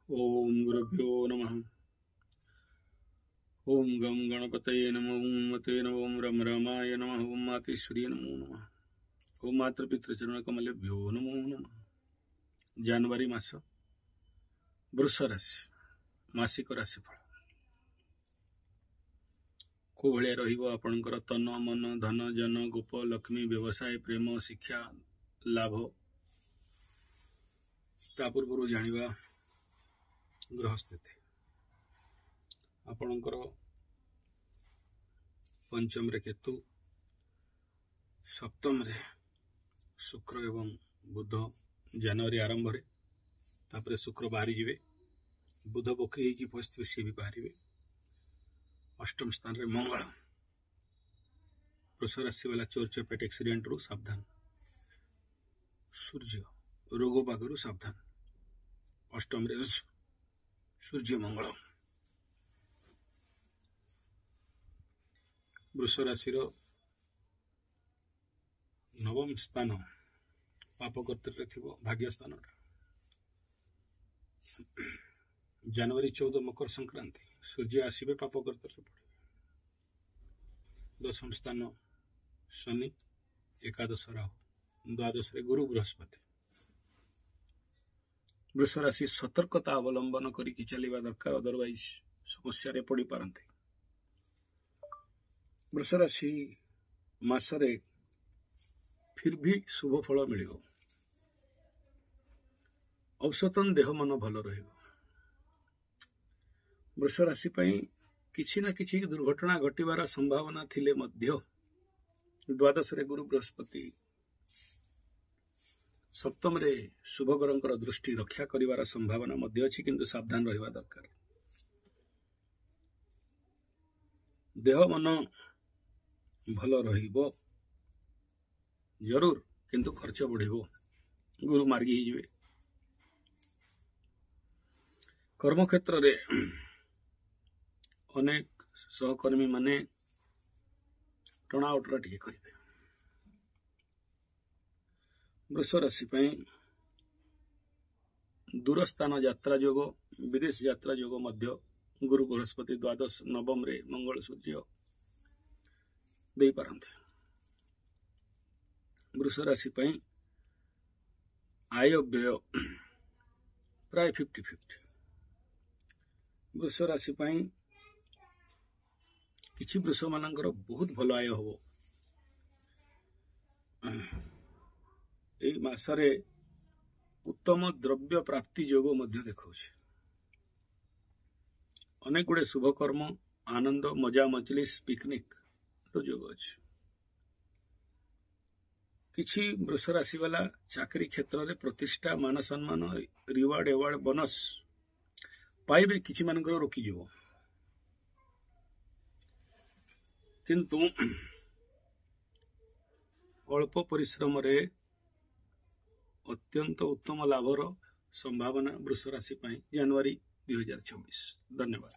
ओम गुरुभ्यो नमः। ओम गम गणपतये नमः। ओम मते नमः। ओम रम रामाय नमः। ओम मातेश्वर्यै नमो नमः। ओम मातृपितृचरण कमलेभ्यो नमो नमः। जनवरी मास वृष राशि मासिक राशिफल को भलिया रहिबो आपनकर तन मन धन जन गोप लक्ष्मी व्यवसाय प्रेम शिक्षा लाभ ता पूर्व जानिबा ग्रह स्थिति आपणकर पंचम रे केतु सप्तम रे शुक्र एवं बुध जनवरी आरंभ रे तापरे शुक्र बाहरी जिवे बुध बकरी की उपस्थित सी भी बाहर अष्टम स्थान रे मंगल वृष राशि वाला चोर चपेट एक्सीडेंट रु सावधान सूर्य रोग बागरु सावधान अष्टम रे सूर्य मंगल वृष राशि नवम स्थान पाप कर्तव्य थी भाग्य स्थान जनवरी 14 मकर संक्रांति सूर्य आसवे पाप कर्तव्य पड़े दशम स्थान शनि एकादश राहु द्वादश रे गुरु बृहस्पति वृष राशि सतर्कता अवलंबन करी चलवा दरकार अदरवाइज समस्या रे पड़ी पारंती। वृष राशि मासरे फिर भी शुभ फल मिल औसतन देह मन भल रही वृष राशि किछि ना किछि दुर्घटना घटिबार संभावना थिले मध्य द्वादश रे गुरु बृहस्पति सप्तम रे शुभकरंकर दृष्टि रक्षा करिवार संभावना मध्य अछि किंतु सावधान रहिबा दरकार। देह मन भल रहिबो जरूर किंतु खर्च बढ़िबो गुरु मार्गी ही जिवे कर्म क्षेत्र रे अनेक सहकर्मी माने टणाउटरा टिके करिवे। वृष राशि दूर स्थान यात्रा योग विदेश यात्रा योग मध्य गुरु बृहस्पति द्वादश नवम रे मंगल सूर्य दे पारंते। वृष राशि आय व्यय प्राय 50-50 वृष राशि किछि वृष मानकर बहुत भल आय हो मासरे उत्तम द्रव्य प्राप्ति योग मध्य देखौछि अनेक गुड़े शुभकर्म आनंद मजा मजलिस पिकनिक योग अछि। किछि वृष राशि वाला चाकरी क्षेत्र रे प्रतिष्ठा मान सम्मान रिवार्ड एवार्ड बोनस पाइबे किछि मानकर रोकी जीवो किंतु अल्प परिश्रम रे अत्यंत उत्तम लाभर संभावना वृष राशि जनवरी 2024। धन्यवाद।